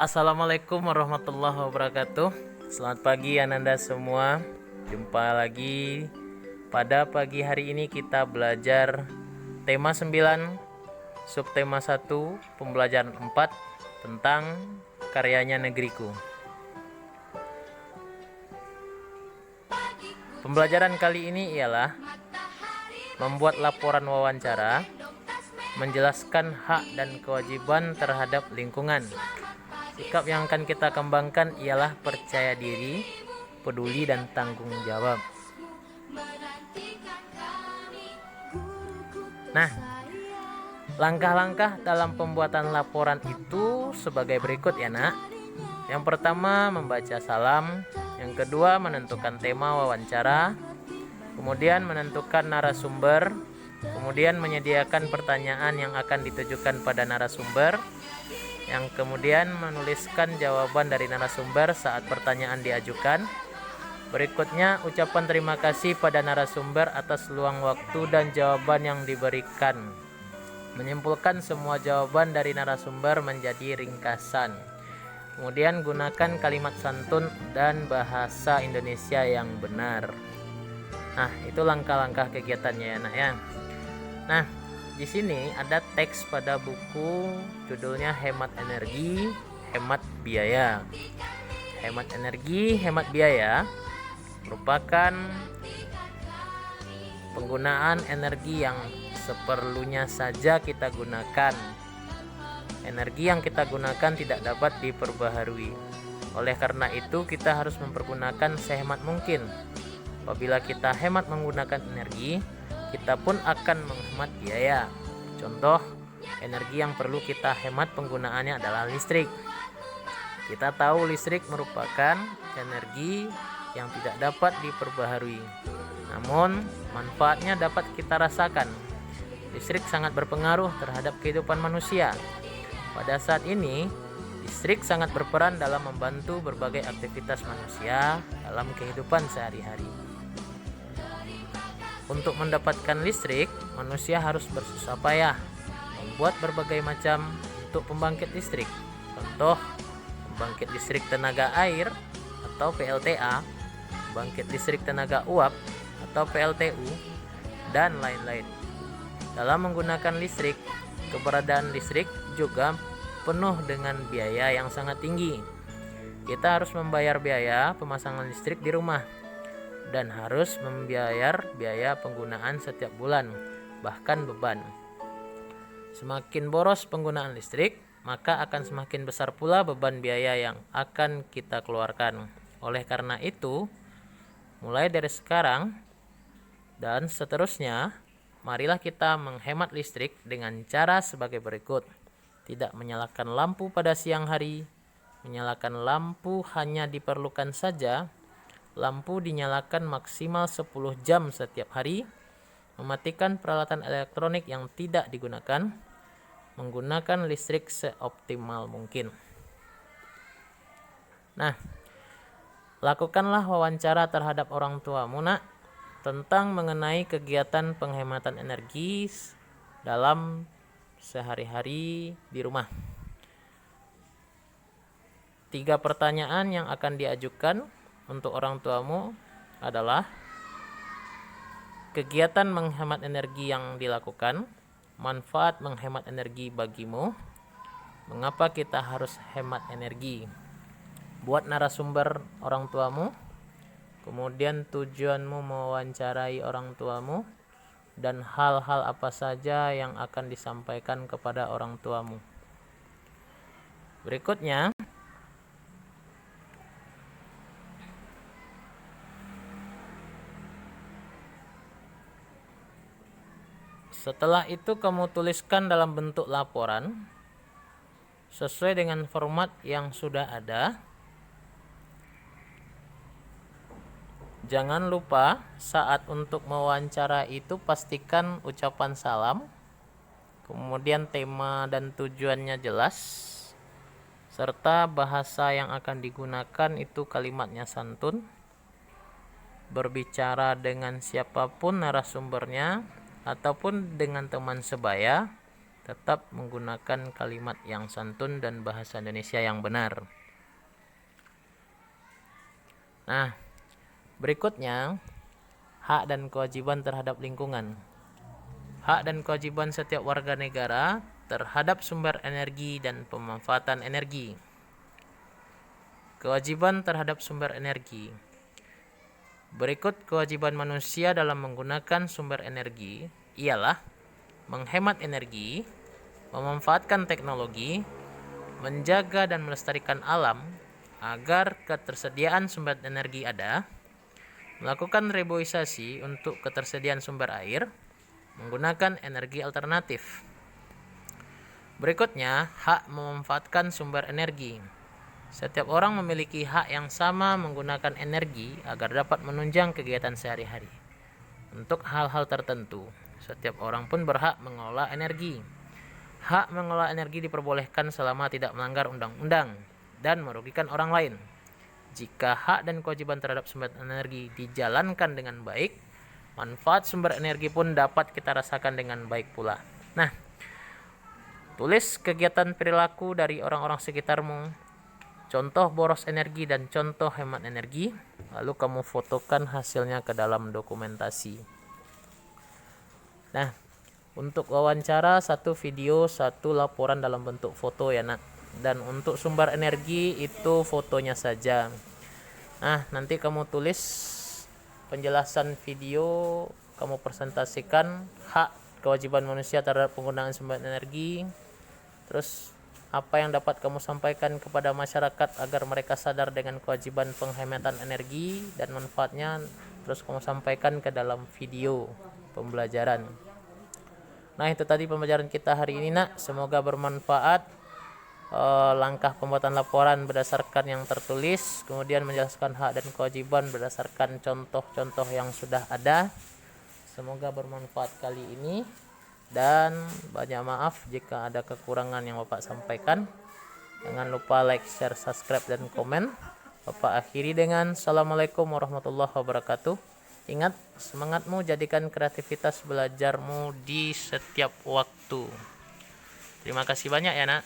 Assalamualaikum warahmatullahi wabarakatuh. Selamat pagi Ananda semua. Jumpa lagi pada pagi hari ini kita belajar tema 9, subtema 1, pembelajaran 4 tentang karyanya negeriku. Pembelajaran kali ini ialah membuat laporan wawancara, menjelaskan hak dan kewajiban terhadap lingkungan. Sikap yang akan kita kembangkan ialah percaya diri, peduli, dan tanggung jawab. Nah, langkah-langkah dalam pembuatan laporan itu sebagai berikut ya nak. Yang pertama membaca salam, yang kedua menentukan tema wawancara, kemudian menentukan narasumber, kemudian menyediakan pertanyaan yang akan ditujukan pada narasumber, yang kemudian menuliskan jawaban dari narasumber saat pertanyaan diajukan. Berikutnya ucapan terima kasih pada narasumber atas luang waktu dan jawaban yang diberikan. Menyimpulkan semua jawaban dari narasumber menjadi ringkasan. Kemudian gunakan kalimat santun dan bahasa Indonesia yang benar. Nah, itu langkah-langkah kegiatannya ya nak ya. Nah, di sini ada teks pada buku judulnya Hemat Energi, Hemat Biaya. Hemat energi, hemat biaya merupakan penggunaan energi yang seperlunya saja kita gunakan. Energi yang kita gunakan tidak dapat diperbaharui. Oleh karena itu, kita harus mempergunakan sehemat mungkin. Apabila kita hemat menggunakan energi, kita pun akan menghemat biaya. Contoh, energi yang perlu kita hemat penggunaannya adalah listrik. Kita tahu listrik merupakan energi yang tidak dapat diperbaharui. Namun, manfaatnya dapat kita rasakan. Listrik sangat berpengaruh terhadap kehidupan manusia. Pada saat ini, listrik sangat berperan dalam membantu berbagai aktivitas manusia dalam kehidupan sehari-hari. Untuk mendapatkan listrik, manusia harus bersusah payah membuat berbagai macam untuk pembangkit listrik. Contoh, pembangkit listrik tenaga air atau PLTA, pembangkit listrik tenaga uap atau PLTU, dan lain-lain. Dalam menggunakan listrik, keberadaan listrik juga penuh dengan biaya yang sangat tinggi. Kita harus membayar biaya pemasangan listrik di rumah dan harus membayar biaya penggunaan setiap bulan, bahkan beban. Semakin boros penggunaan listrik, maka akan semakin besar pula beban biaya yang akan kita keluarkan. Oleh karena itu, mulai dari sekarang dan seterusnya, marilah kita menghemat listrik dengan cara sebagai berikut. Tidak menyalakan lampu pada siang hari, menyalakan lampu hanya diperlukan saja. Lampu dinyalakan maksimal 10 jam setiap hari, mematikan peralatan elektronik yang tidak digunakan, menggunakan listrik seoptimal mungkin. Nah, lakukanlah wawancara terhadap orang tuamu nak tentang mengenai kegiatan penghematan energi dalam sehari-hari di rumah. 3 pertanyaan yang akan diajukan untuk orang tuamu adalah kegiatan menghemat energi yang dilakukan, manfaat menghemat energi bagimu, mengapa kita harus hemat energi. Buat narasumber orang tuamu, kemudian tujuanmu mewawancarai orang tuamu, dan hal-hal apa saja yang akan disampaikan kepada orang tuamu. Berikutnya, setelah itu kamu tuliskan dalam bentuk laporan sesuai dengan format yang sudah ada. Jangan lupa saat untuk mewawancara itu pastikan ucapan salam, kemudian tema dan tujuannya jelas, serta bahasa yang akan digunakan itu kalimatnya santun. Berbicara dengan siapapun narasumbernya ataupun dengan teman sebaya, tetap menggunakan kalimat yang santun dan bahasa Indonesia yang benar. Nah, berikutnya hak dan kewajiban terhadap lingkungan. Hak dan kewajiban setiap warga negara terhadap sumber energi dan pemanfaatan energi. Kewajiban terhadap sumber energi. Berikut kewajiban manusia dalam menggunakan sumber energi ialah menghemat energi, memanfaatkan teknologi, menjaga dan melestarikan alam agar ketersediaan sumber energi ada, melakukan reboisasi untuk ketersediaan sumber air, menggunakan energi alternatif. Berikutnya, hak memanfaatkan sumber energi. Setiap orang memiliki hak yang sama menggunakan energi agar dapat menunjang kegiatan sehari-hari. Untuk hal-hal tertentu, setiap orang pun berhak mengelola energi. Hak mengelola energi diperbolehkan selama tidak melanggar undang-undang dan merugikan orang lain. Jika hak dan kewajiban terhadap sumber energi dijalankan dengan baik, manfaat sumber energi pun dapat kita rasakan dengan baik pula. Nah, tulis kegiatan perilaku dari orang-orang sekitarmu, contoh boros energi dan contoh hemat energi, lalu kamu fotokan hasilnya ke dalam dokumentasi. Nah, untuk wawancara 1 video 1 laporan dalam bentuk foto ya nak. Dan untuk sumber energi itu fotonya saja. Nah, nanti kamu tulis penjelasan video, kamu presentasikan hak kewajiban manusia terhadap penggunaan sumber energi. Terus apa yang dapat kamu sampaikan kepada masyarakat agar mereka sadar dengan kewajiban penghematan energi dan manfaatnya, terus kamu sampaikan ke dalam video pembelajaran. Nah, itu tadi pembelajaran kita hari ini nak, semoga bermanfaat. Langkah pembuatan laporan berdasarkan yang tertulis, kemudian menjelaskan hak dan kewajiban berdasarkan contoh-contoh yang sudah ada. Semoga bermanfaat kali ini, dan banyak maaf jika ada kekurangan yang Bapak sampaikan. Jangan lupa like, share, subscribe, dan komen. Bapak akhiri dengan Assalamualaikum warahmatullahi wabarakatuh. Ingat, semangatmu jadikan kreativitas belajarmu di setiap waktu. Terima kasih banyak ya nak.